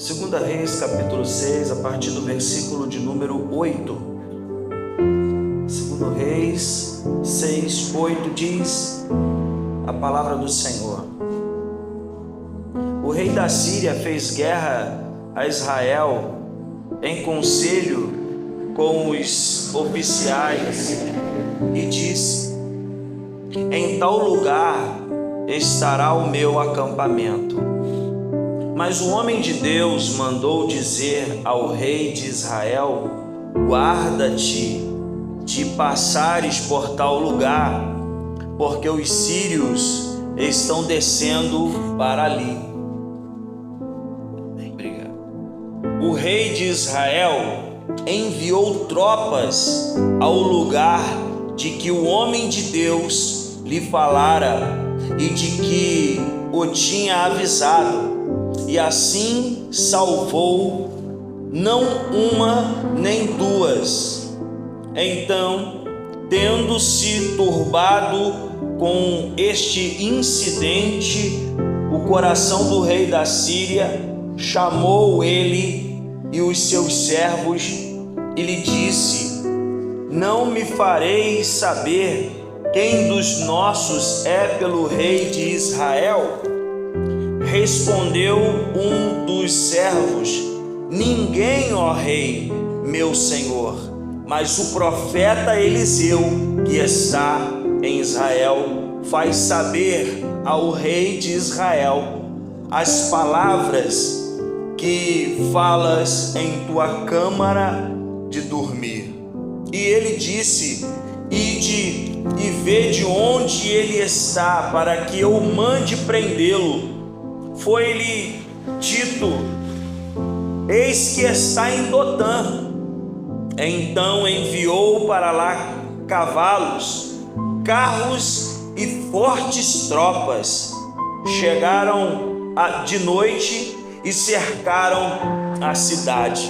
Segunda Reis, capítulo 6, a partir do versículo de número 8. Segundo Reis 6, 8 diz a palavra do Senhor. O rei da Síria fez guerra a Israel em conselho com os oficiais e disse: em tal lugar estará o meu acampamento. Mas o homem de Deus mandou dizer ao rei de Israel: guarda-te de passares por tal lugar, porque os sírios estão descendo para ali. Obrigado. O rei de Israel enviou tropas ao lugar de que o homem de Deus lhe falara e de que o tinha avisado, e assim salvou não uma nem duas. Então, tendo-se turbado com este incidente, o coração do rei da Síria chamou ele e os seus servos e lhe disse: não me fareis saber quem dos nossos é pelo rei de Israel? Respondeu um dos servos: ninguém, ó rei, meu senhor, mas o profeta Eliseu, que está em Israel, faz saber ao rei de Israel as palavras que falas em tua câmara de dormir. E ele disse: ide e vede onde ele está, para que eu mande prendê-lo. Foi-lhe dito: eis que está em Dotã. Então enviou para lá cavalos, carros e fortes tropas. Chegaram de noite e cercaram a cidade.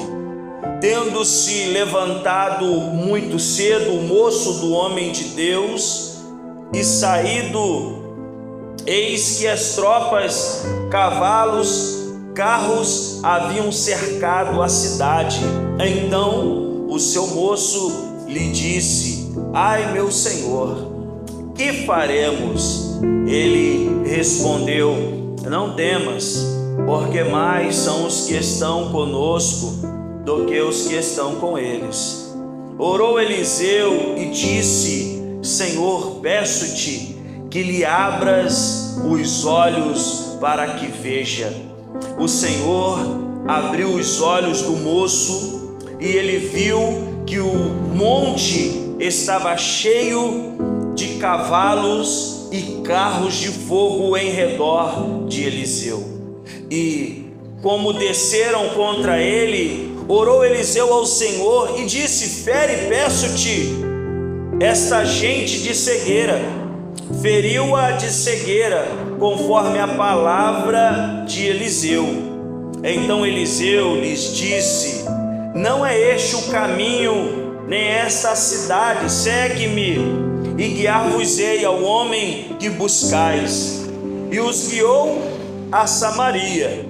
Tendo-se levantado muito cedo o moço do homem de Deus e saído, eis que as tropas, cavalos, carros haviam cercado a cidade. Então o seu moço lhe disse: ai, meu senhor, que faremos? Ele respondeu: não temas, porque mais são os que estão conosco do que os que estão com eles. Orou Eliseu e disse: Senhor, peço-te que lhe abras os olhos para que veja. O Senhor abriu os olhos do moço e ele viu que o monte estava cheio de cavalos e carros de fogo em redor de Eliseu. E como desceram contra ele, orou Eliseu ao Senhor e disse: fere, peço-te, esta gente de cegueira. Feriu-a de cegueira, conforme a palavra de Eliseu. Então Eliseu lhes disse: não é este o caminho, nem esta a cidade. Segue-me, e guiar-vos-ei ao homem que buscais. E os guiou a Samaria.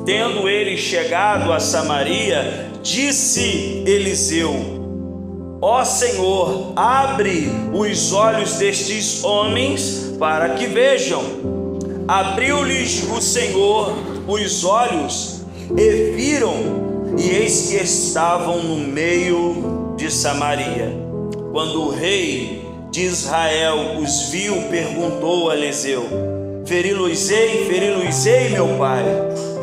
Tendo ele chegado a Samaria, disse Eliseu: ó Senhor, abre os olhos destes homens para que vejam. Abriu-lhes o Senhor os olhos e viram, e eis que estavam no meio de Samaria. Quando o rei de Israel os viu, perguntou a Eliseu: feri-los-ei, meu pai?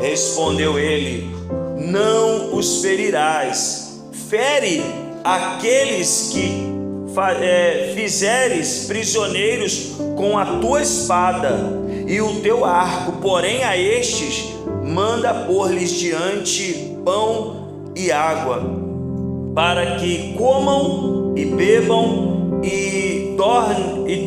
Respondeu ele: não os ferirás. Fere aqueles que fizeres prisioneiros com a tua espada e o teu arco, porém a estes manda pôr-lhes diante pão e água, para que comam e bebam e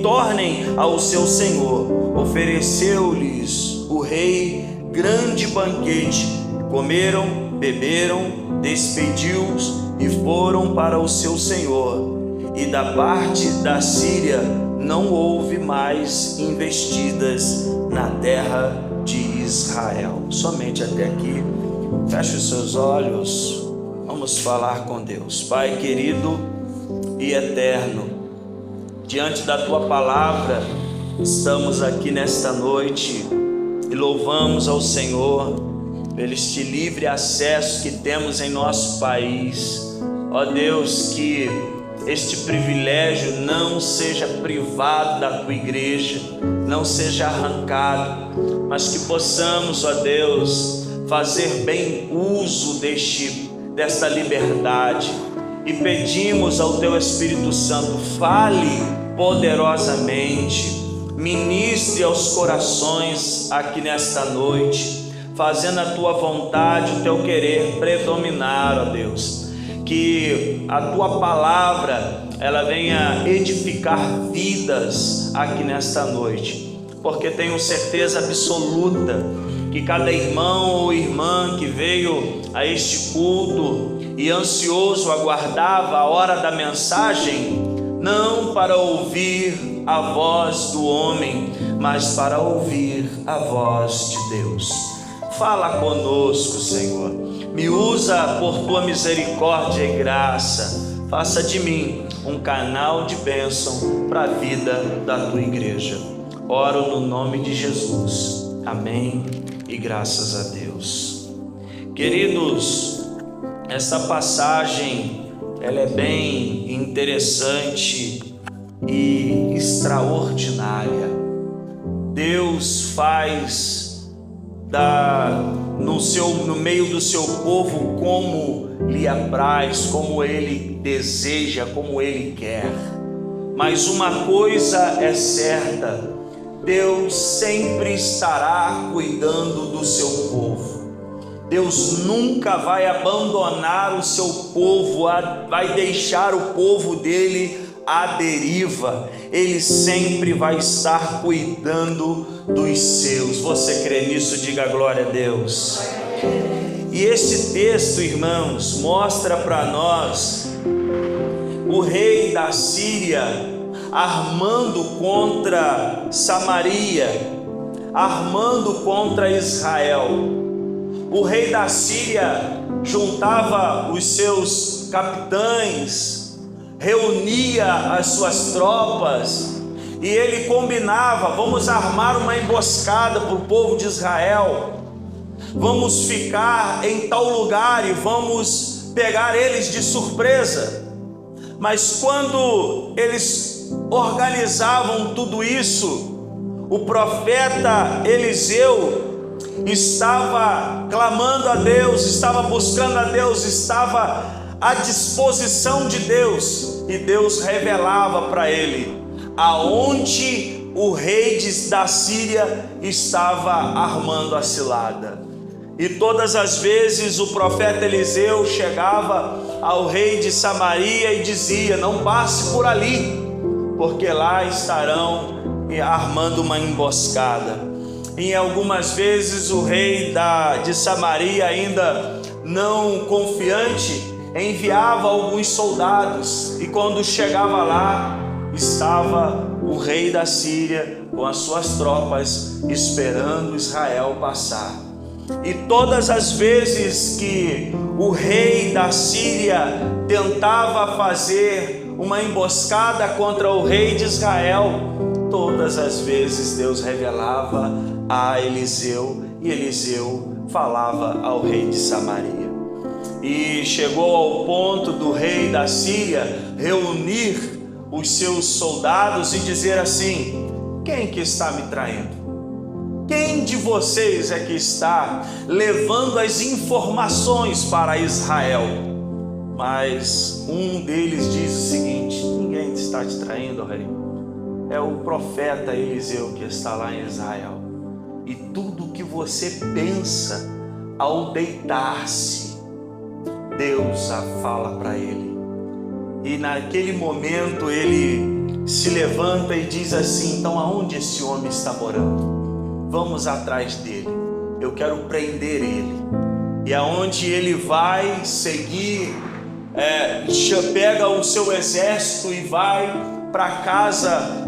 tornem ao seu senhor. Ofereceu-lhes o rei grande banquete. Comeram, beberam, despediu-os e foram para o seu senhor. E da parte da Síria não houve mais investidas na terra de Israel. Somente até aqui. Feche os seus olhos, vamos falar com Deus. Pai querido e eterno, diante da Tua palavra, estamos aqui nesta noite e louvamos ao Senhor pelo este livre acesso que temos em nosso país. Ó Deus, que este privilégio não seja privado da Tua igreja, não seja arrancado, mas que possamos, ó Deus, fazer bem uso desta liberdade. E pedimos ao Teu Espírito Santo, fale poderosamente, ministre aos corações aqui nesta noite, fazendo a Tua vontade, o Teu querer predominar, ó Deus. Que a Tua palavra, ela venha edificar vidas aqui nesta noite, porque tenho certeza absoluta que cada irmão ou irmã que veio a este culto e ansioso aguardava a hora da mensagem, não para ouvir a voz do homem, mas para ouvir a voz de Deus. Fala conosco, Senhor. Me usa por Tua misericórdia e graça. Faça de mim um canal de bênção para a vida da Tua igreja. Oro no nome de Jesus. Amém e graças a Deus. Queridos, essa passagem ela é bem interessante e extraordinária. Deus faz no meio do seu povo como lhe apraz, como Ele deseja, como Ele quer. Mas uma coisa é certa: Deus sempre estará cuidando do seu povo. Deus nunca vai abandonar o seu povo, vai deixar o povo dele à deriva. Ele sempre vai estar cuidando dos seus. Você crê nisso? Diga glória a Deus. E este texto, irmãos, mostra para nós o rei da Síria armando contra Samaria, armando contra Israel. O rei da Síria juntava os seus capitães, reunia as suas tropas e ele combinava: vamos armar uma emboscada para o povo de Israel, vamos ficar em tal lugar e vamos pegar eles de surpresa. Mas quando eles organizavam tudo isso, o profeta Eliseu estava clamando a Deus, estava buscando a Deus, estava à disposição de Deus, e Deus revelava para ele aonde o rei da Síria estava armando a cilada. E todas as vezes o profeta Eliseu chegava ao rei de Samaria e dizia: não passe por ali, porque lá estarão armando uma emboscada. E algumas vezes o rei de Samaria, ainda não confiante, enviava alguns soldados, e quando chegava lá, estava o rei da Síria com as suas tropas esperando Israel passar. E todas as vezes que o rei da Síria tentava fazer uma emboscada contra o rei de Israel, todas as vezes Deus revelava a Eliseu, e Eliseu falava ao rei de Samaria. E chegou ao ponto do rei da Síria reunir os seus soldados e dizer assim: quem que está me traindo? Quem de vocês é que está levando as informações para Israel? Mas um deles diz o seguinte: ninguém está te traindo, rei. É o profeta Eliseu que está lá em Israel. E tudo que você pensa ao deitar-se, Deus a fala para ele. E naquele momento ele se levanta e diz assim: então aonde esse homem está morando? Vamos atrás dele, eu quero prender ele. E aonde ele vai seguir, pega o seu exército e vai para casa,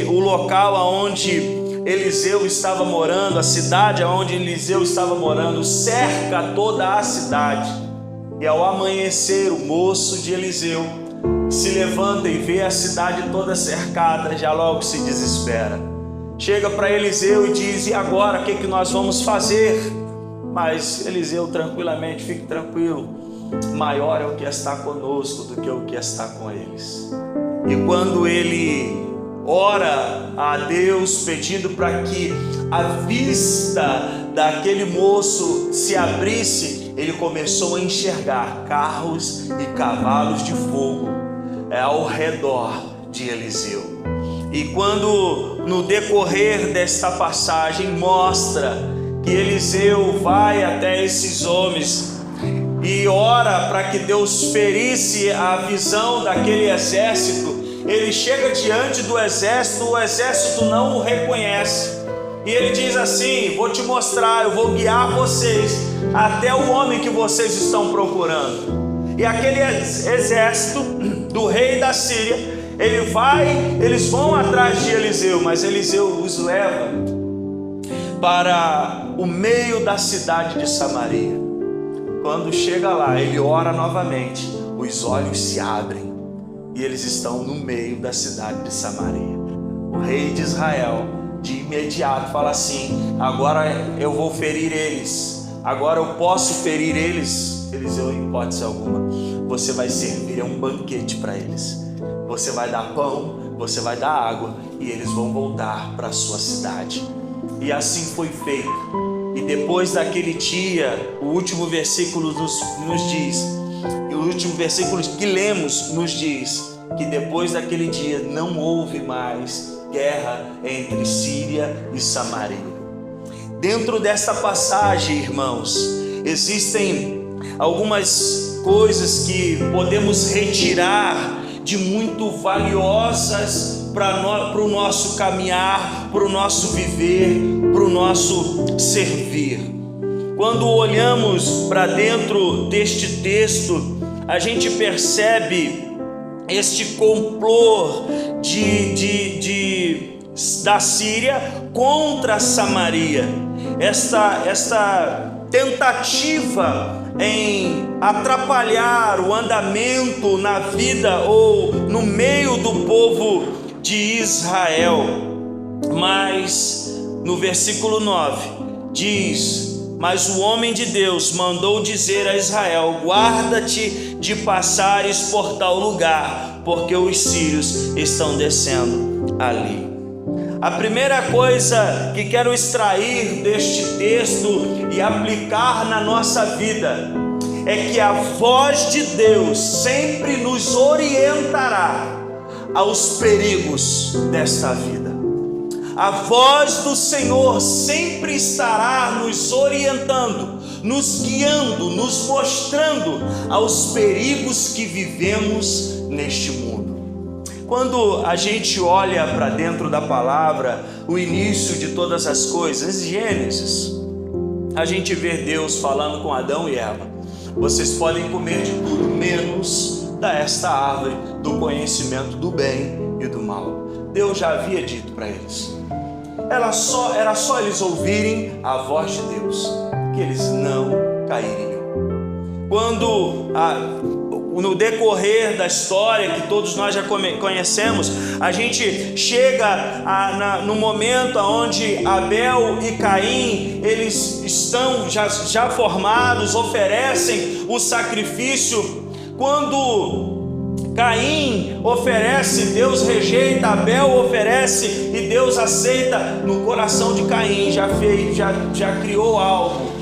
o local aonde Eliseu estava morando, a cidade onde Eliseu estava morando, cerca toda a cidade. E ao amanhecer, o moço de Eliseu se levanta e vê a cidade toda cercada, já logo se desespera. Chega para Eliseu e diz: e agora, o que nós vamos fazer? Mas Eliseu tranquilamente: fique tranquilo, maior é o que está conosco do que o que está com eles. E quando ele ora a Deus pedindo para que a vista daquele moço se abrisse, ele começou a enxergar carros e cavalos de fogo ao redor de Eliseu. E quando no decorrer desta passagem mostra que Eliseu vai até esses homens e ora para que Deus ferisse a visão daquele exército, ele chega diante do exército, o exército não o reconhece. E ele diz assim: vou te mostrar, eu vou guiar vocês até o homem que vocês estão procurando. E aquele exército do rei da Síria, eles vão atrás de Eliseu, mas Eliseu os leva para o meio da cidade de Samaria. Quando chega lá, ele ora novamente, os olhos se abrem e eles estão no meio da cidade de Samaria. O rei de Israel de imediato fala assim: agora eu vou ferir eles, agora eu posso ferir eles. Eliseu: em hipótese alguma, você vai servir um banquete para eles, você vai dar pão, você vai dar água e eles vão voltar para a sua cidade. E assim foi feito. E depois daquele dia, o último versículo nos diz, e o último versículo que lemos nos diz, que depois daquele dia não houve mais guerra entre Síria e Samaria. Dentro desta passagem, irmãos, existem algumas coisas que podemos retirar de muito valiosas para o nosso caminhar, para o nosso viver, para o nosso servir. Quando olhamos para dentro deste texto, a gente percebe este complô da Síria contra Samaria, esta tentativa em atrapalhar o andamento na vida ou no meio do povo de Israel. Mas no versículo 9 diz: mas o homem de Deus mandou dizer a Israel: guarda-te de passares por tal lugar, porque os sírios estão descendo ali. A primeira coisa que quero extrair deste texto e aplicar na nossa vida é que a voz de Deus sempre nos orientará aos perigos desta vida. A voz do Senhor sempre estará nos orientando, nos guiando, nos mostrando aos perigos que vivemos neste mundo. Quando a gente olha para dentro da palavra, o início de todas as coisas, Gênesis, a gente vê Deus falando com Adão e Eva: vocês podem comer de tudo, menos desta árvore do conhecimento do bem e do mal. Deus já havia dito para eles. Era só eles ouvirem a voz de Deus, que eles não cairiam. Quando no decorrer da história que todos nós já conhecemos, a gente chega no momento onde Abel e Caim, eles estão já formados, oferecem o sacrifício. Quando Caim oferece, Deus rejeita, Abel oferece e Deus aceita. No coração de Caim já criou algo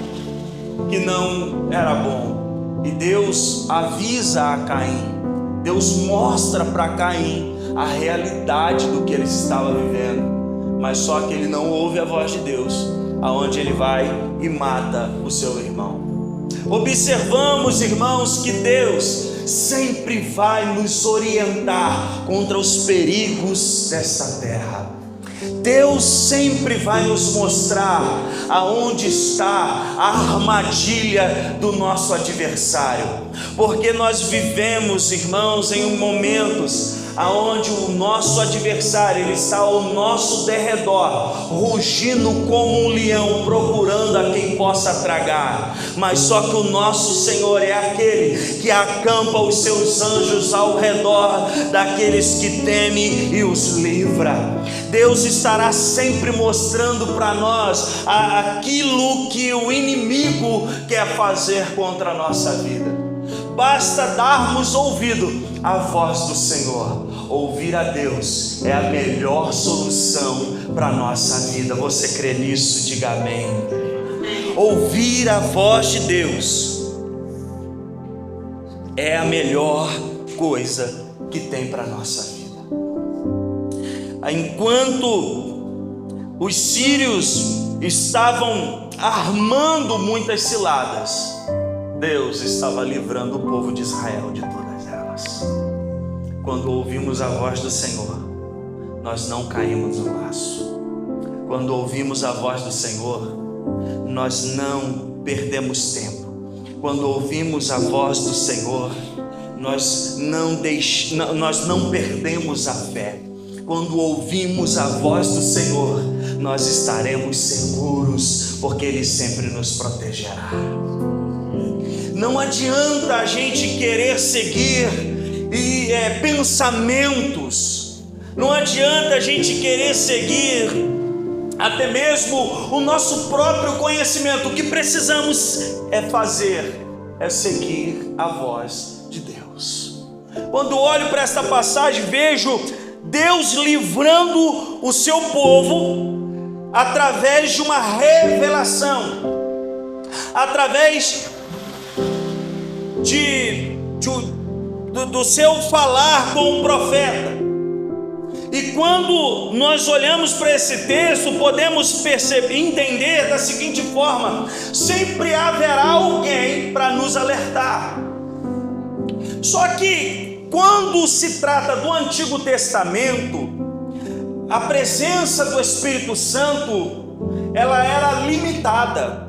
que não era bom. E Deus avisa a Caim, Deus mostra para Caim a realidade do que ele estava vivendo, mas só que ele não ouve a voz de Deus, aonde ele vai e mata o seu irmão. Observamos, irmãos, que Deus sempre vai nos orientar contra os perigos dessa terra. Deus sempre vai nos mostrar aonde está a armadilha do nosso adversário, porque nós vivemos, irmãos, em momentos aonde o nosso adversário, ele está ao nosso derredor, rugindo como um leão, procurando a quem possa tragar. Mas só que o nosso Senhor é aquele que acampa os seus anjos ao redor daqueles que temem e os livra. Deus estará sempre mostrando para nós aquilo que o inimigo quer fazer contra a nossa vida. Basta darmos ouvido à voz do Senhor. Ouvir a Deus é a melhor solução para a nossa vida. Você crê nisso? Diga amém. Ouvir a voz de Deus é a melhor coisa que tem para a nossa vida. Enquanto os sírios estavam armando muitas ciladas, Deus estava livrando o povo de Israel de todas elas. Quando ouvimos a voz do Senhor, nós não caímos no laço. Quando ouvimos a voz do Senhor, nós não perdemos tempo. Quando ouvimos a voz do Senhor, nós não perdemos a fé. Quando ouvimos a voz do Senhor, nós estaremos seguros, porque Ele sempre nos protegerá. Não adianta a gente querer seguir pensamentos, não adianta a gente querer seguir até mesmo o nosso próprio conhecimento. O que precisamos fazer é seguir a voz de Deus. Quando olho para esta passagem, vejo Deus livrando o seu povo através de uma revelação, através do seu falar com o profeta. E quando nós olhamos para esse texto, podemos entender da seguinte forma: sempre haverá alguém para nos alertar. Só que quando se trata do Antigo Testamento, a presença do Espírito Santo, ela era limitada,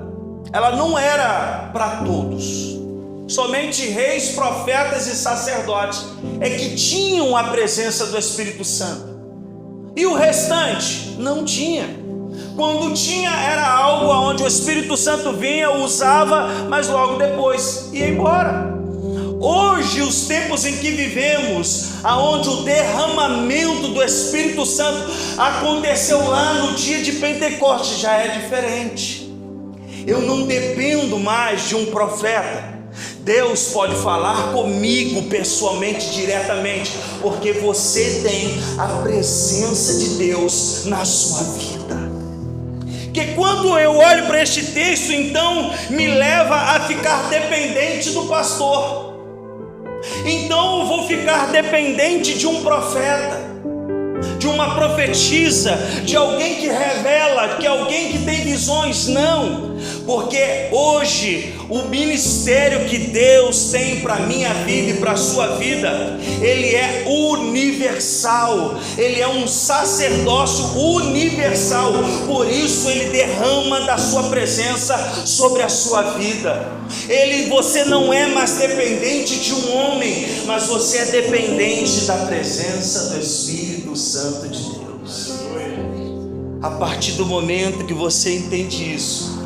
ela não era para todos. Somente reis, profetas e sacerdotes é que tinham a presença do Espírito Santo, e o restante não tinha. Quando tinha, era algo onde o Espírito Santo vinha, usava, mas logo depois ia embora. Hoje, os tempos em que vivemos, aonde o derramamento do Espírito Santo aconteceu lá no dia de Pentecostes, já é diferente. Eu não dependo mais de um profeta. Deus pode falar comigo pessoalmente, diretamente, porque você tem a presença de Deus na sua vida. Que quando eu olho para este texto, então me leva a ficar dependente do pastor. Então eu vou ficar dependente de um profeta, de uma profetisa, de alguém que revela, de alguém que tem visões. Não, porque hoje o ministério que Deus tem para a minha vida e para a sua vida, ele é universal, ele é um sacerdócio universal. Por isso ele derrama da sua presença sobre a sua vida. Você não é mais dependente de um homem, mas você é dependente da presença do Espírito Santo de Deus. A partir do momento que você entende isso,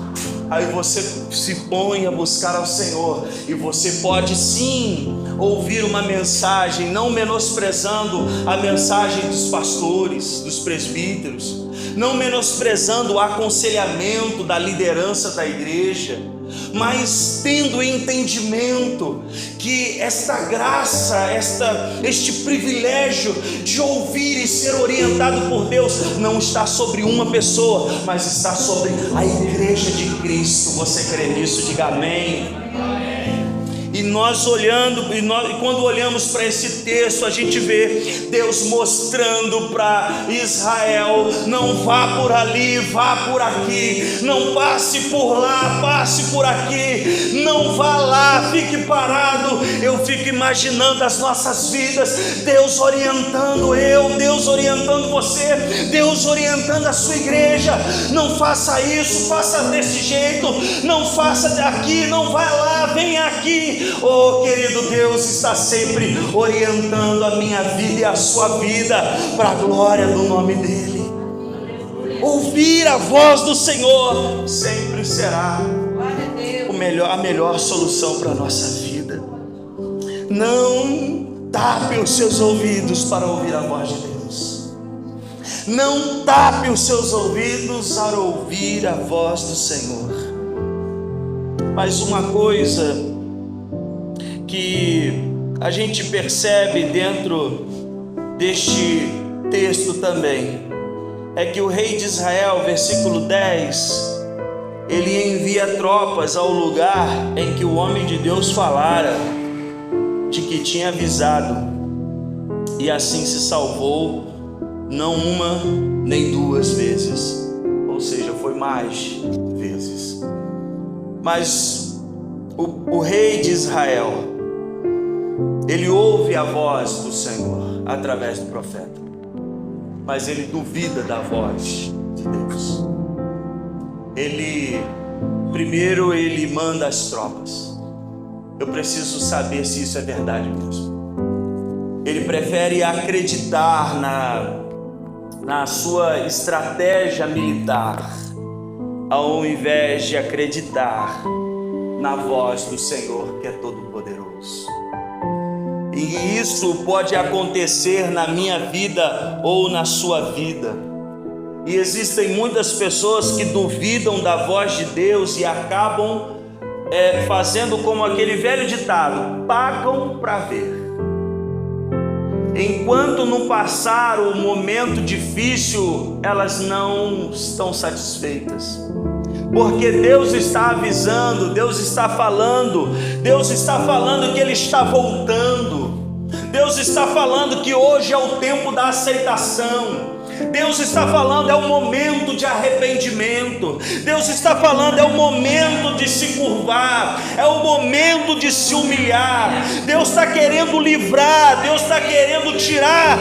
aí você se põe a buscar ao Senhor, e você pode sim ouvir uma mensagem, não menosprezando a mensagem dos pastores, dos presbíteros, não menosprezando o aconselhamento da liderança da igreja, mas tendo entendimento que esta graça, este privilégio de ouvir e ser orientado por Deus não está sobre uma pessoa, mas está sobre a igreja de Cristo. Você crê nisso? Diga amém. E nós quando olhamos para esse texto, a gente vê Deus mostrando para Israel: não vá por ali, vá por aqui, não passe por lá, passe por aqui, não vá lá, fique parado. Eu fico imaginando as nossas vidas, Deus orientando Deus orientando você, Deus orientando a sua igreja: não faça isso, faça desse jeito, não faça aqui, não vai lá, vem aqui. Oh, querido, Deus está sempre orientando a minha vida e a sua vida para a glória do nome dEle. Ouvir a voz do Senhor sempre será a melhor solução para a nossa vida. Não tape os seus ouvidos para ouvir a voz de Deus. Não tape os seus ouvidos para ouvir a voz do Senhor. Mas uma coisa que a gente percebe dentro deste texto também é que o rei de Israel, versículo 10, ele envia tropas ao lugar em que o homem de Deus falara, de que tinha avisado, e assim se salvou, não uma nem duas vezes, ou seja, foi mais vezes. Mas o rei de Israel, ele ouve a voz do Senhor através do profeta, mas ele duvida da voz de Deus. Primeiro ele manda as tropas. Eu preciso saber se isso é verdade mesmo. Ele prefere acreditar na sua estratégia militar, ao invés de acreditar na voz do Senhor, que é todo-poderoso. E isso pode acontecer na minha vida ou na sua vida. E existem muitas pessoas que duvidam da voz de Deus e acabam fazendo como aquele velho ditado: pagam para ver. Enquanto não passar o momento difícil, elas não estão satisfeitas. Porque Deus está avisando, Deus está falando que Ele está voltando. Deus está falando que hoje é o tempo da aceitação. Deus está falando, é o momento de arrependimento. Deus está falando, é o momento de se curvar, é o momento de se humilhar. Deus está querendo livrar, Deus está querendo tirar,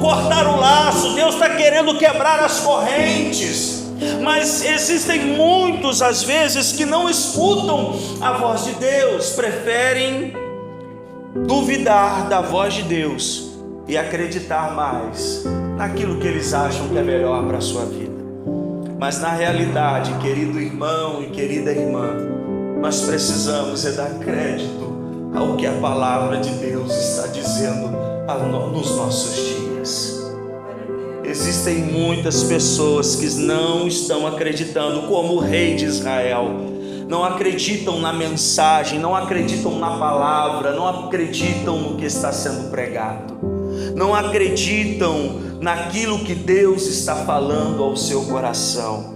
cortar o laço, Deus está querendo quebrar as correntes. Mas existem muitos, às vezes, que não escutam a voz de Deus, preferem duvidar da voz de Deus e acreditar mais naquilo que eles acham que é melhor para a sua vida. Mas na realidade, querido irmão e querida irmã, nós precisamos dar crédito ao que a palavra de Deus está dizendo nos nossos dias. Existem muitas pessoas que não estão acreditando, como o rei de Israel. Não acreditam na mensagem, não acreditam na palavra, não acreditam no que está sendo pregado, não acreditam naquilo que Deus está falando ao seu coração.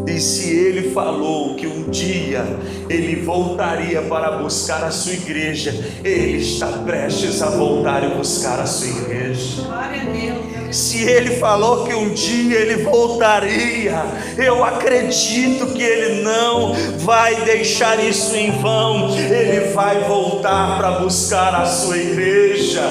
E se Ele falou que um dia Ele voltaria para buscar a sua igreja, Ele está prestes a voltar e buscar a sua igreja. Glória a Deus. Se Ele falou que um dia Ele voltaria, eu acredito que Ele não vai deixar isso em vão. Ele vai voltar para buscar a sua igreja.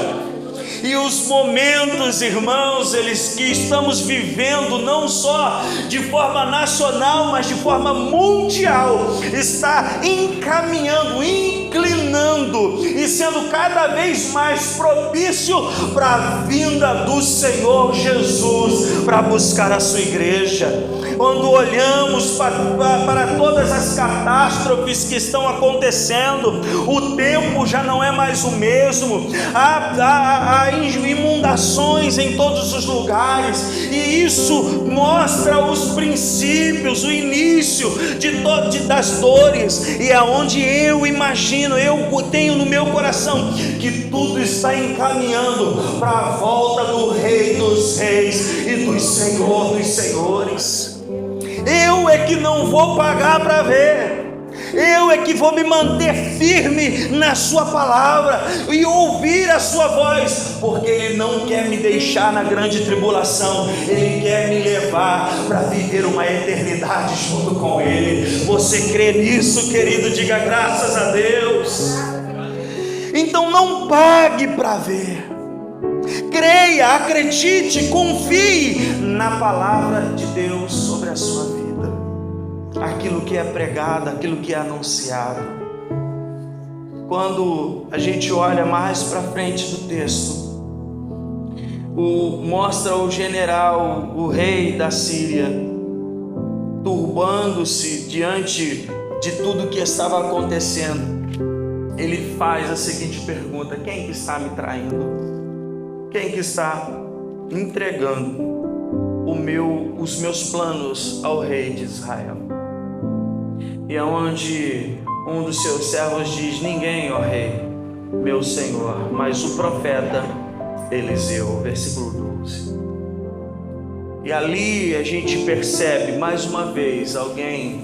E os momentos, irmãos, que estamos vivendo, não só de forma nacional, mas de forma mundial, está encaminhando, inclinando e sendo cada vez mais propício para a vinda do Senhor Jesus, para buscar a sua igreja. Quando olhamos para todas as catástrofes que estão acontecendo, o tempo já não é mais o mesmo. Há inundações em todos os lugares, e isso mostra os princípios, o início das dores, e é onde eu imagino, eu tenho no meu coração que tudo está encaminhando para a volta do Rei dos Reis e do Senhor dos Senhores. Eu é que não vou pagar para ver. Eu é que vou me manter firme na sua palavra e ouvir a sua voz, porque Ele não quer me deixar na grande tribulação. Ele quer me levar para viver uma eternidade junto com Ele. Você crê nisso, querido? Diga graças a Deus. Então não pague para ver. Creia, acredite, confie na palavra de Deus sobre a sua vida. Aquilo que é pregado, aquilo que é anunciado. quando a gente olha mais para frente do texto, mostra o general, o rei da Síria, turbando-se diante de tudo que estava acontecendo. Ele faz a seguinte pergunta: quem que está me traindo? Quem que está entregando os meus planos ao rei de Israel? E é onde um dos seus servos diz: ninguém, ó rei, meu senhor, mas o profeta Eliseu. Versículo 12. E ali a gente percebe mais uma vez alguém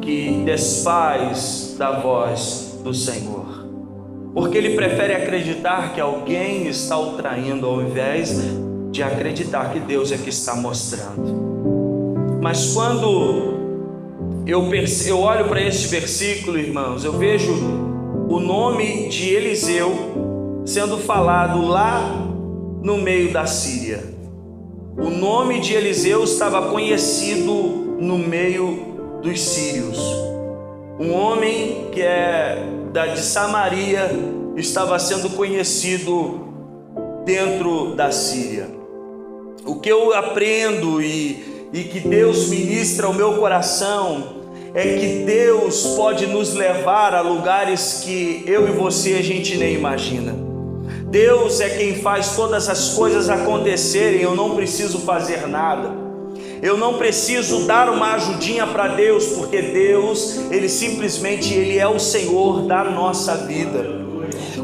que desfaz da voz do Senhor, porque ele prefere acreditar que alguém está o traindo ao invés de acreditar que Deus é que está mostrando. Mas quando eu olho para este versículo, irmãos, eu vejo o nome de Eliseu sendo falado lá no meio da Síria. O nome de Eliseu estava conhecido no meio dos sírios. Um homem que de Samaria estava sendo conhecido dentro da Síria. O que eu aprendo e que Deus ministra ao meu coração é que Deus pode nos levar a lugares que eu e você a gente nem imagina. Deus é quem faz todas as coisas acontecerem. Eu não preciso fazer nada. Eu não preciso dar uma ajudinha para Deus, porque Deus, Ele simplesmente é o Senhor da nossa vida.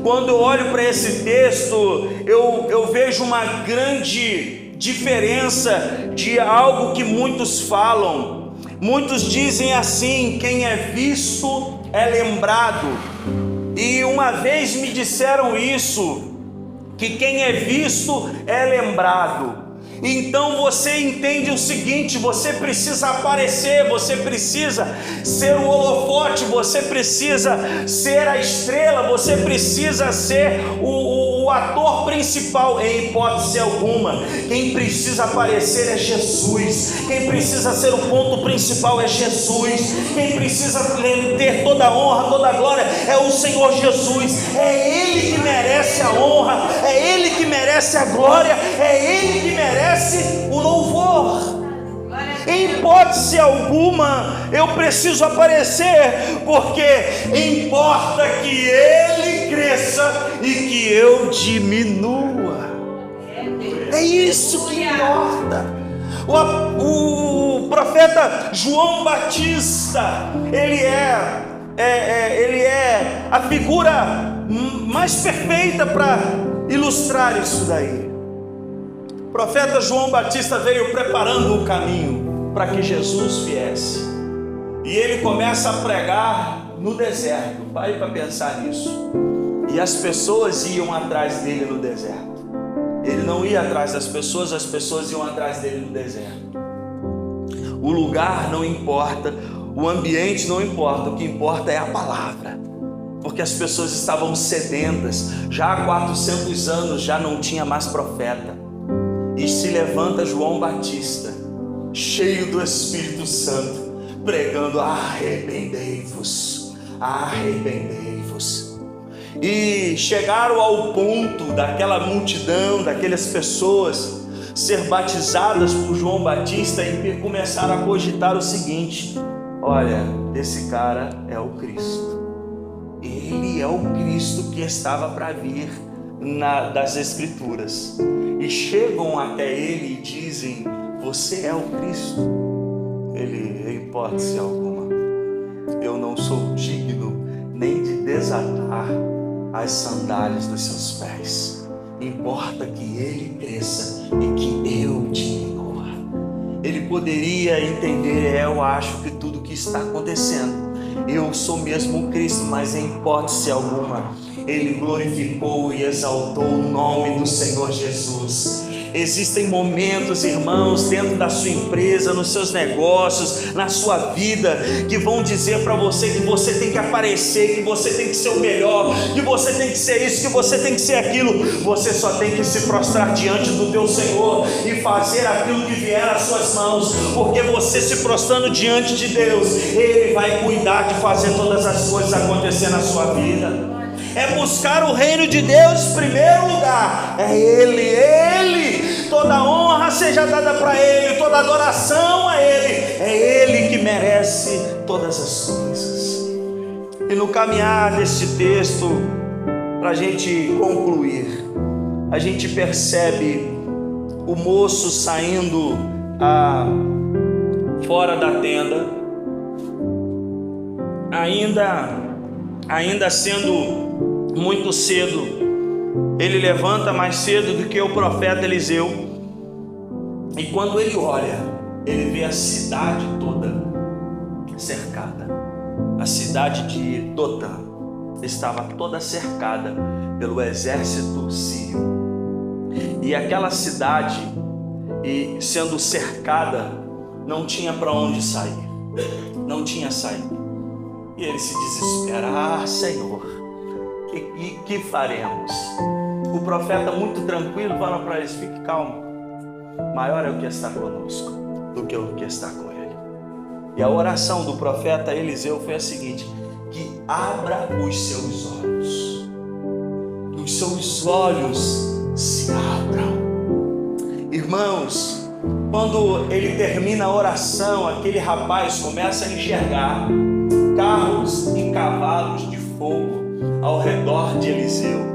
Quando eu olho para esse texto, eu vejo uma grande diferença de algo que muitos falam. Muitos dizem assim: quem é visto é lembrado. E uma vez me disseram isso, que quem é visto é lembrado. Então você entende o seguinte: você precisa aparecer, você precisa ser o holofote, você precisa ser a estrela, você precisa ser o ator principal. Em hipótese alguma, quem precisa aparecer é Jesus. Quem precisa ser o ponto principal é Jesus. Quem precisa ter toda a honra, toda a glória é o Senhor Jesus. É Ele que merece a honra, é Ele que merece a glória, é Ele que merece o louvor. Em hipótese alguma eu preciso aparecer, porque importa que Ele cresça e que eu diminua. É isso que importa. O profeta João Batista, ele é a figura mais perfeita para ilustrar isso daí. O profeta João Batista veio preparando o caminho para que Jesus viesse. E ele começa a pregar no deserto. Pare para pensar nisso. E as pessoas iam atrás dele no deserto. Ele não ia atrás das pessoas, as pessoas iam atrás dele no deserto. O lugar não importa, o ambiente não importa, o que importa é a palavra. Porque as pessoas estavam sedentas. Já há 400 anos já não tinha mais profeta. E se levanta João Batista, cheio do Espírito Santo, pregando: arrependei-vos, arrependei-vos. E chegaram ao ponto daquela multidão, daquelas pessoas ser batizadas por João Batista e começaram a cogitar o seguinte: olha, esse cara é o Cristo. Ele é o Cristo que estava para vir das Escrituras. E chegam até ele e dizem: você é o Cristo. Ele, em hipótese alguma, eu não sou digno nem de desatar as sandálias dos seus pés. Importa que ele cresça e que eu diminua. Ele poderia entender: eu acho que tudo que está acontecendo, eu sou mesmo o Cristo, mas em hipótese alguma ele glorificou e exaltou o nome do Senhor Jesus. Existem momentos, irmãos, dentro da sua empresa, nos seus negócios, na sua vida, que vão dizer para você que você tem que aparecer, que você tem que ser o melhor, que você tem que ser isso, que você tem que ser aquilo. Você só tem que se prostrar diante do teu Senhor e fazer aquilo que vier às suas mãos, porque você se prostrando diante de Deus, Ele vai cuidar de fazer todas as coisas acontecer na sua vida. É buscar o reino de Deus em primeiro lugar. É Ele, toda honra seja dada para Ele, toda adoração a Ele. É Ele que merece todas as coisas. E no caminhar deste texto, para a gente concluir, a gente percebe o moço saindo fora da tenda, ainda sendo muito cedo. Ele levanta mais cedo do que o profeta Eliseu, e quando ele olha, ele vê a cidade toda cercada. A cidade de Dotã estava toda cercada pelo exército sírio, e aquela cidade, sendo cercada, não tinha para onde sair, não tinha saída. E ele se desespera: Senhor, que faremos? O profeta, muito tranquilo, fala para eles: fique calmo, maior é o que está conosco do que o que está com ele. E a oração do profeta Eliseu foi a seguinte: que abra os seus olhos, que os seus olhos se abram. Irmãos, quando ele termina a oração, aquele rapaz começa a enxergar carros e cavalos de fogo ao redor de Eliseu.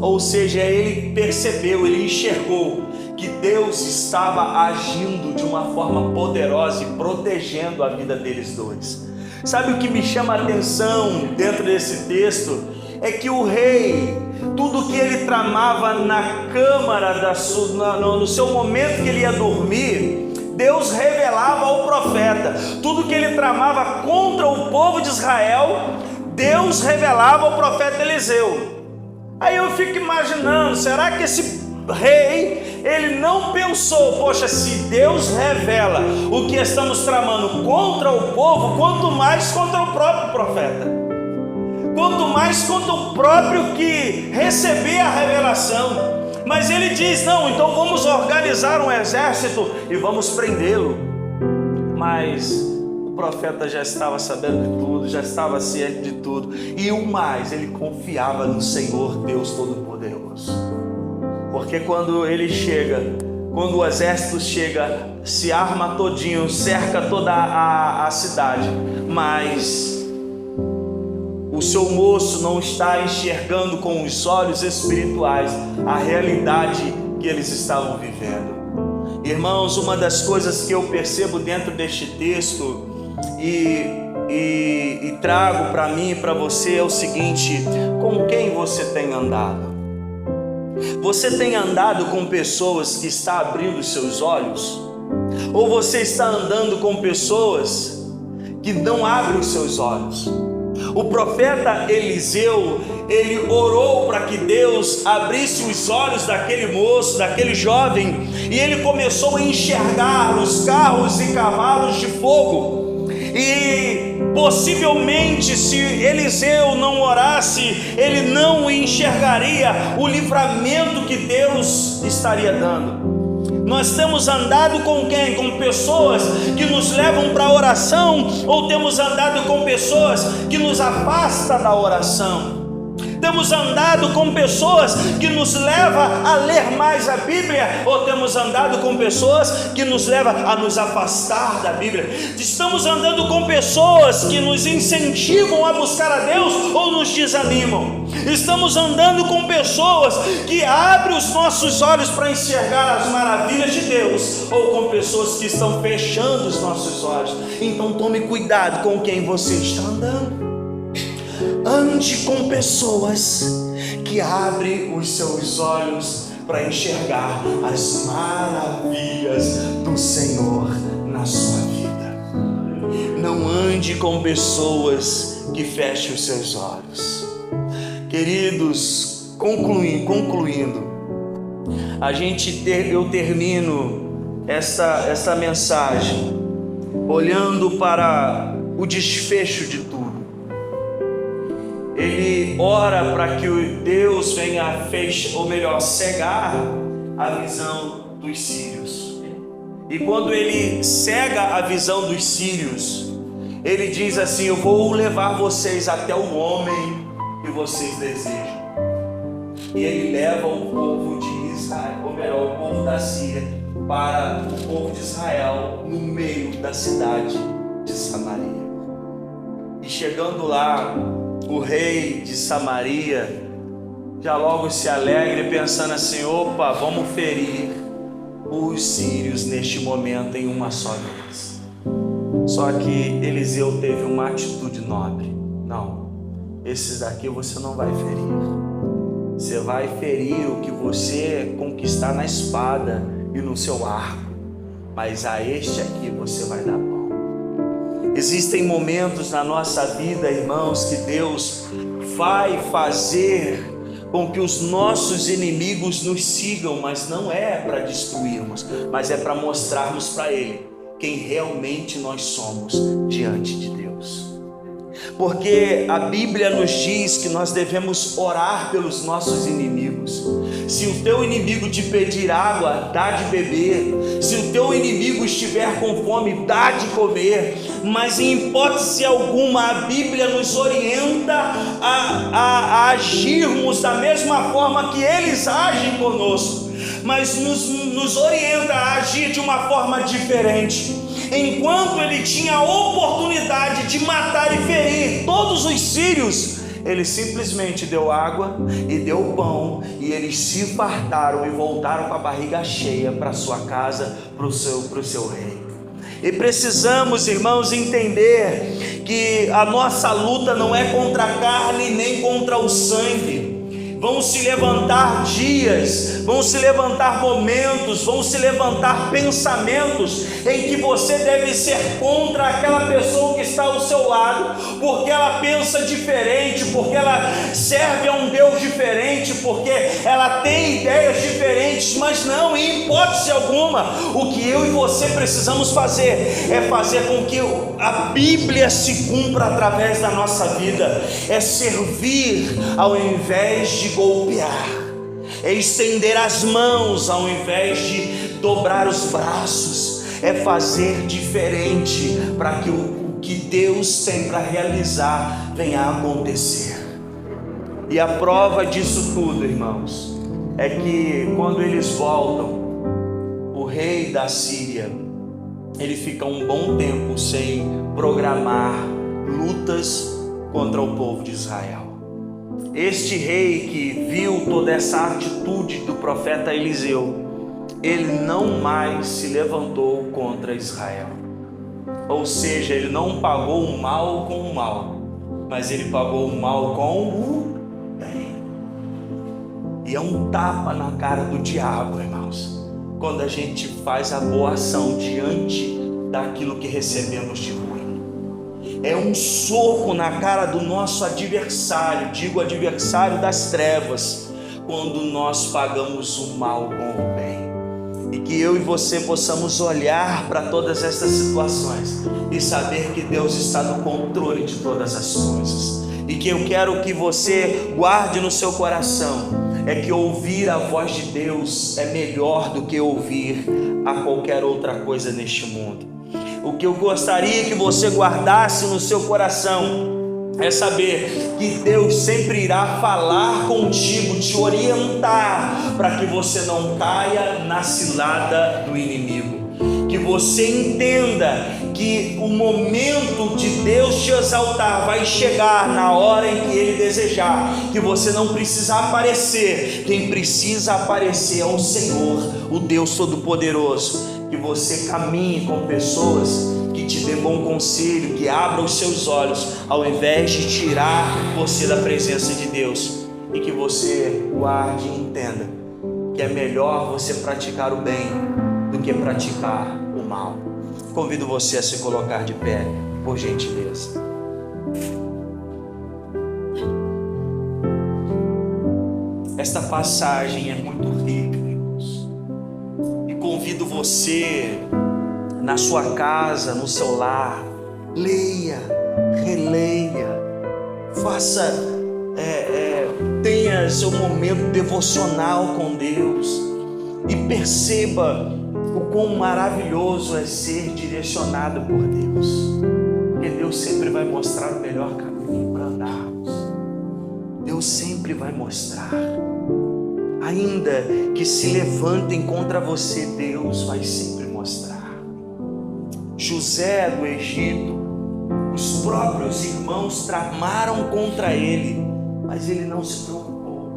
Ou seja, ele percebeu, ele enxergou que Deus estava agindo de uma forma poderosa e protegendo a vida deles dois. Sabe o que me chama a atenção dentro desse texto? É que o rei, tudo que ele tramava na câmara, no seu momento que ele ia dormir, Deus revelava ao profeta. Tudo que ele tramava contra o povo de Israel, Deus revelava ao profeta Eliseu. Aí eu fico imaginando, será que esse rei, ele não pensou: poxa, se Deus revela o que estamos tramando contra o povo, quanto mais contra o próprio profeta, quanto mais contra o próprio que receber a revelação. Mas ele diz: não, então vamos organizar um exército e vamos prendê-lo. Mas o profeta já estava sabendo de tudo, já estava ciente de tudo, e o mais, ele confiava no Senhor Deus Todo-Poderoso. Porque quando ele chega, quando o exército chega, se arma todinho, cerca toda a cidade, mas o seu moço não está enxergando com os olhos espirituais a realidade que eles estavam vivendo. Irmãos, uma das coisas que eu percebo dentro deste texto e trago para mim e para você é o seguinte: com quem você tem andado? Você tem andado com pessoas que estão abrindo os seus olhos? Ou você está andando com pessoas que não abrem os seus olhos? O profeta Eliseu, ele orou para que Deus abrisse os olhos daquele moço, daquele jovem, e ele começou a enxergar os carros e cavalos de fogo. E possivelmente, se Eliseu não orasse, ele não enxergaria o livramento que Deus estaria dando. Nós temos andado com quem? Com pessoas que nos levam para a oração, ou temos andado com pessoas que nos afastam da oração? Temos andado com pessoas que nos levam a ler mais a Bíblia, ou temos andado com pessoas que nos levam a nos afastar da Bíblia? Estamos andando com pessoas que nos incentivam a buscar a Deus ou nos desanimam? Estamos andando com pessoas que abrem os nossos olhos para enxergar as maravilhas de Deus, ou com pessoas que estão fechando os nossos olhos? Então tome cuidado com quem você está andando. Ande com pessoas que abrem os seus olhos para enxergar as maravilhas do Senhor na sua vida. Não ande com pessoas que fechem os seus olhos. Queridos, concluindo, eu termino essa mensagem olhando para o desfecho de tudo. Ele ora para que o Deus venha cegar a visão dos sírios. E quando ele cega a visão dos sírios, ele diz assim: eu vou levar vocês até o homem que vocês desejam. E ele leva o povo de Israel, ou melhor, o povo da Síria, para o povo de Israel, no meio da cidade de Samaria. E chegando lá, o rei de Samaria já logo se alegra, pensando assim: opa, vamos ferir os sírios neste momento em uma só vez. Só que Eliseu teve uma atitude nobre. Não, esses daqui você não vai ferir. Você vai ferir o que você conquistar na espada e no seu arco, mas a este aqui você vai dar pão. Existem momentos na nossa vida, irmãos, que Deus vai fazer com que os nossos inimigos nos sigam, mas não é para destruirmos, mas é para mostrarmos para Ele quem realmente nós somos diante de Deus. Porque a Bíblia nos diz que nós devemos orar pelos nossos inimigos. Se o teu inimigo te pedir água, dá de beber. Se o teu inimigo estiver com fome, dá de comer. Mas em hipótese alguma a Bíblia nos orienta a agirmos da mesma forma que eles agem conosco, mas nos orienta a agir de uma forma diferente. Enquanto ele tinha a oportunidade de matar e ferir todos os sírios, ele simplesmente deu água e deu pão, e eles se fartaram e voltaram com a barriga cheia para sua casa, para o seu rei. E precisamos, irmãos, entender que a nossa luta não é contra a carne nem contra o sangue. Vão se levantar dias, vão se levantar momentos, vão se levantar pensamentos em que você deve ser contra aquela pessoa que está ao seu lado, porque ela pensa diferente, porque ela serve a um Deus diferente, porque ela tem ideias diferentes. Mas não, em hipótese alguma, o que eu e você precisamos fazer é fazer com que a Bíblia se cumpra através da nossa vida, é servir ao invés de golpear, é estender as mãos ao invés de dobrar os braços, é fazer diferente para que o que Deus tem para realizar venha a acontecer. E a prova disso tudo, irmãos, é que quando eles voltam, o rei da Síria, ele fica um bom tempo sem programar lutas contra o povo de Israel. Este rei que viu toda essa atitude do profeta Eliseu, ele não mais se levantou contra Israel. Ou seja, ele não pagou o mal com o mal, mas ele pagou o mal com o bem. E é um tapa na cara do diabo, irmãos, quando a gente faz a boa ação diante daquilo que recebemos de ruim. É um soco na cara do nosso adversário, digo adversário das trevas, quando nós pagamos o mal com o bem. E que eu e você possamos olhar para todas essas situações e saber que Deus está no controle de todas as coisas. E que eu quero que você guarde no seu coração, é que ouvir a voz de Deus é melhor do que ouvir a qualquer outra coisa neste mundo. O que eu gostaria que você guardasse no seu coração é saber que Deus sempre irá falar contigo, te orientar para que você não caia na cilada do inimigo. Que você entenda que o momento de Deus te exaltar vai chegar na hora em que Ele desejar, que você não precisa aparecer, quem precisa aparecer é o Senhor, o Deus Todo-Poderoso. Que você caminhe com pessoas que te dê bom conselho, que abram os seus olhos, ao invés de tirar você da presença de Deus. E que você guarde e entenda que é melhor você praticar o bem do que praticar o mal. Convido você a se colocar de pé, por gentileza. Esta passagem é muito rica, irmãos. convido você, na sua casa, no seu lar, leia, releia, faça, tenha seu momento devocional com Deus e perceba o quão maravilhoso é ser direcionado por Deus, porque Deus sempre vai mostrar o melhor caminho para andarmos. Deus sempre vai mostrar, ainda que se levantem contra você, Deus vai sempre mostrar. José do Egito, os próprios irmãos tramaram contra ele, mas ele não se preocupou.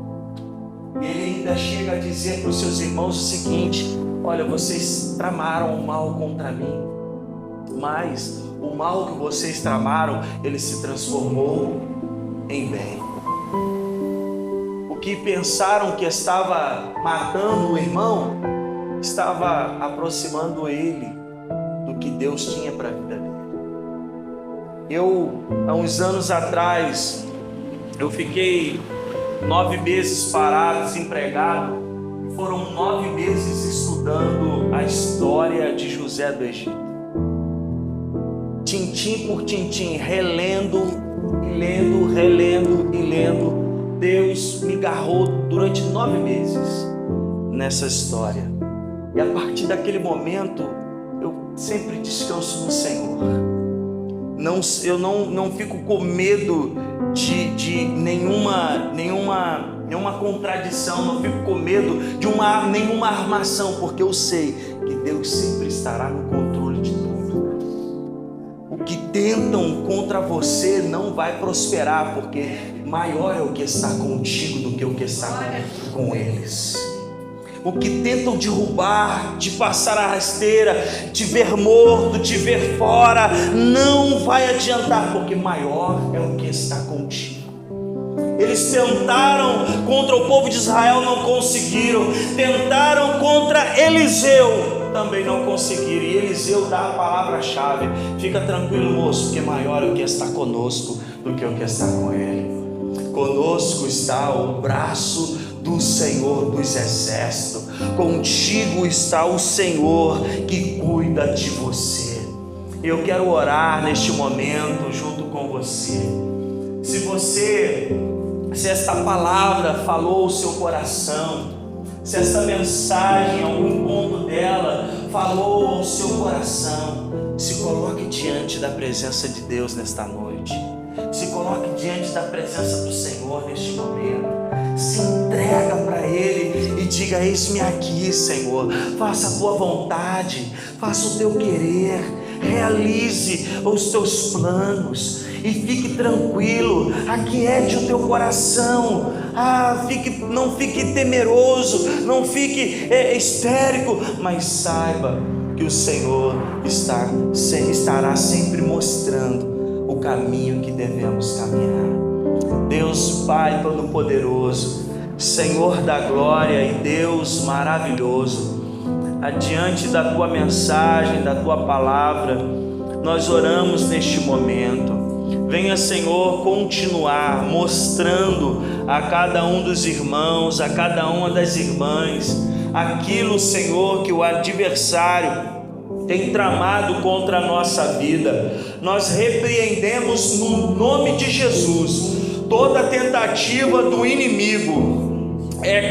Ele ainda chega a dizer para os seus irmãos o seguinte: olha, vocês tramaram o mal contra mim, mas o mal que vocês tramaram, ele se transformou em bem. O que pensaram que estava matando o irmão, estava aproximando ele do que Deus tinha para a vida dele. Há uns anos atrás, eu fiquei 9 meses parado, desempregado. Foram 9 meses estudando a história de José do Egito, tintim por tintim, relendo e lendo. Deus me agarrou durante 9 meses nessa história, e a partir daquele momento eu sempre descanso no Senhor. Eu não fico com medo de nenhuma contradição, não fico com medo de nenhuma armação, porque eu sei que Deus sempre estará no controle de tudo. O que tentam contra você não vai prosperar, porque maior é o que está contigo do que o que está com eles. O que tentam derrubar, te passar a rasteira, te ver morto, te ver fora, não vai adiantar, porque maior é o que está contigo. Eles tentaram contra o povo de Israel, não conseguiram. Tentaram contra Eliseu, também não conseguiram. E Eliseu dá a palavra-chave: fica tranquilo, moço, porque maior é o que está conosco do que o que está com ele. Conosco está o braço do Senhor dos exércitos, contigo está o Senhor que cuida de você. Eu quero orar neste momento junto com você. Se esta palavra falou o seu coração, se esta mensagem, algum ponto dela falou ao seu coração, se coloque diante da presença de Deus nesta noite. Se coloque diante da presença do Senhor neste momento. Se entrega para Ele e diga: eis-me aqui, Senhor, faça a tua vontade, faça o teu querer, realize os teus planos e fique tranquilo, aquiete o teu coração. Não fique temeroso, não fique histérico, mas saiba que o Senhor estará sempre mostrando o caminho que devemos caminhar. Deus Pai Todo-Poderoso, Senhor da glória e Deus maravilhoso, adiante da tua mensagem, da tua palavra, nós oramos neste momento. Venha, Senhor, continuar mostrando a cada um dos irmãos, a cada uma das irmãs, aquilo, Senhor, que o adversário tem tramado contra a nossa vida. Nós repreendemos no nome de Jesus toda tentativa do inimigo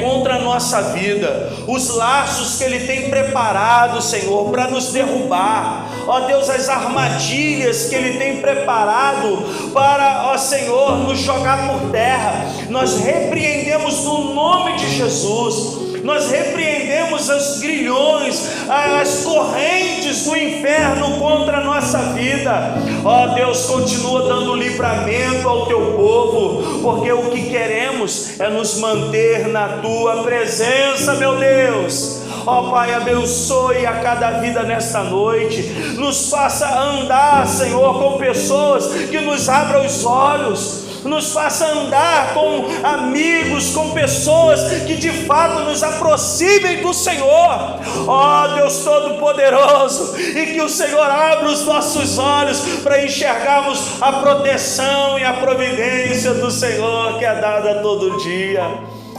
contra a nossa vida, os laços que ele tem preparado, Senhor, para nos derrubar. Ó Deus, as armadilhas que ele tem preparado para, ó Senhor, nos jogar por terra, nós repreendemos no nome de Jesus. Nós repreendemos os grilhões, as correntes do inferno contra a nossa vida. Ó Deus, continua dando livramento ao teu povo, porque o que queremos é nos manter na tua presença, meu Deus. Ó Pai, abençoe a cada vida nesta noite, nos faça andar, Senhor, com pessoas que nos abram os olhos, nos faça andar com amigos, com pessoas que de fato nos aproximem do Senhor. Ó Deus Todo-Poderoso, e que o Senhor abra os nossos olhos para enxergarmos a proteção e a providência do Senhor que é dada todo dia.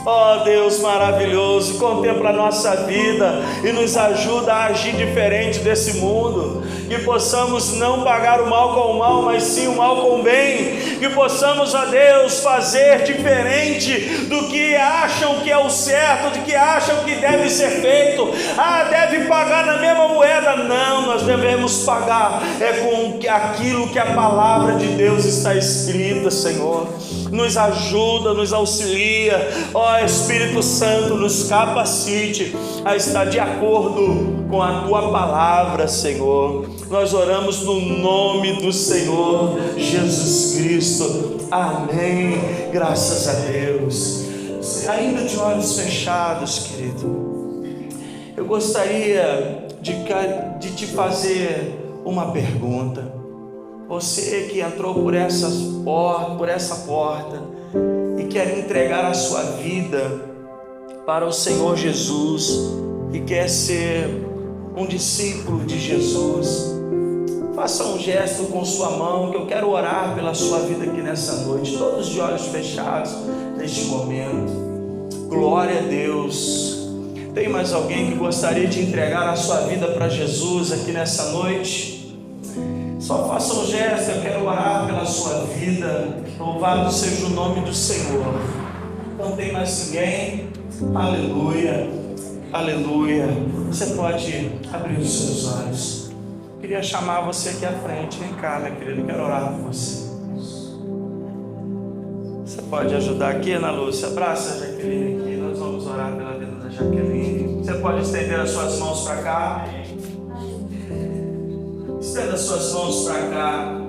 Ó Deus maravilhoso, contempla a nossa vida e nos ajuda a agir diferente desse mundo, que possamos não pagar o mal com o mal, mas sim o mal com o bem, que possamos, ó Deus, fazer diferente do que acham que é o certo, do que acham que deve ser feito. Deve pagar na mesma moeda. Não, nós devemos pagar com aquilo que a palavra de Deus está escrita, Senhor. Nos ajuda, nos auxilia, ó Espírito Santo, nos capacite a estar de acordo com a Tua palavra, Senhor. Nós oramos no nome do Senhor Jesus Cristo, amém, graças a Deus. Ainda de olhos fechados, querido, eu gostaria de te fazer uma pergunta. Você que entrou por essa porta e quer entregar a sua vida para o Senhor Jesus e quer ser um discípulo de Jesus, faça um gesto com sua mão, que eu quero orar pela sua vida aqui nessa noite, todos de olhos fechados neste momento. Glória a Deus. Tem mais alguém que gostaria de entregar a sua vida para Jesus aqui nessa noite? Só faça um gesto, eu quero orar pela sua vida. Louvado seja o nome do Senhor. Não tem mais ninguém? Aleluia, aleluia. Você pode abrir os seus olhos. Queria chamar você aqui à frente. Vem cá, minha querida, eu quero orar por você. Você pode ajudar aqui, Ana Lúcia? Abraça a Jaqueline aqui. Nós vamos orar pela vida da Jaqueline. Você pode estender as suas mãos para cá. Estenda as suas mãos para cá.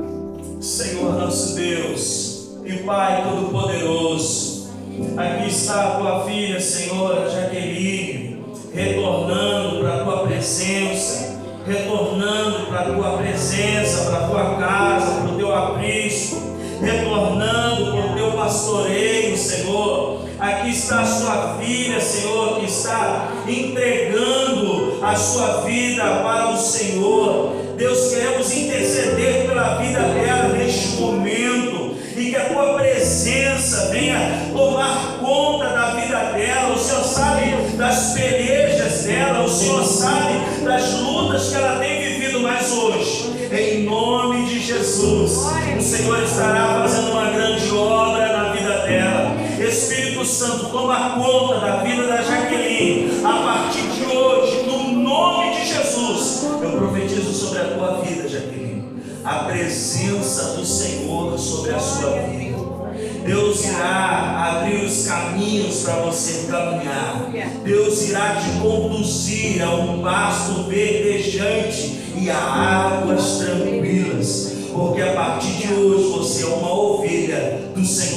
Senhor nosso Deus e Pai Todo-Poderoso, aqui está a Tua filha, Senhor, a Jaqueline, retornando para a Tua presença, retornando para a Tua presença, para a Tua casa, para o Teu aprisco, retornando para o Teu pastoreio, Senhor. Aqui está a sua filha, Senhor, que está entregando a sua vida para o Senhor. Deus, queremos interceder pela vida dela neste momento, e que a Tua presença venha tomar conta da vida dela. O Senhor sabe das pelejas dela, o Senhor sabe das lutas que ela tem vivido, mas hoje, em nome de Jesus, o Senhor estará fazendo uma grande obra na vida dela. Espírito Santo, toma conta da vida da Jaqueline, a partir de hoje, no nome de Jesus. Eu profetizo sobre a tua vida, Jaqueline, a presença do Senhor sobre a sua vida. Deus irá abrir os caminhos para você caminhar. Deus irá te conduzir a um pasto verdejante e a águas tranquilas, porque a partir de hoje você é uma ovelha do Senhor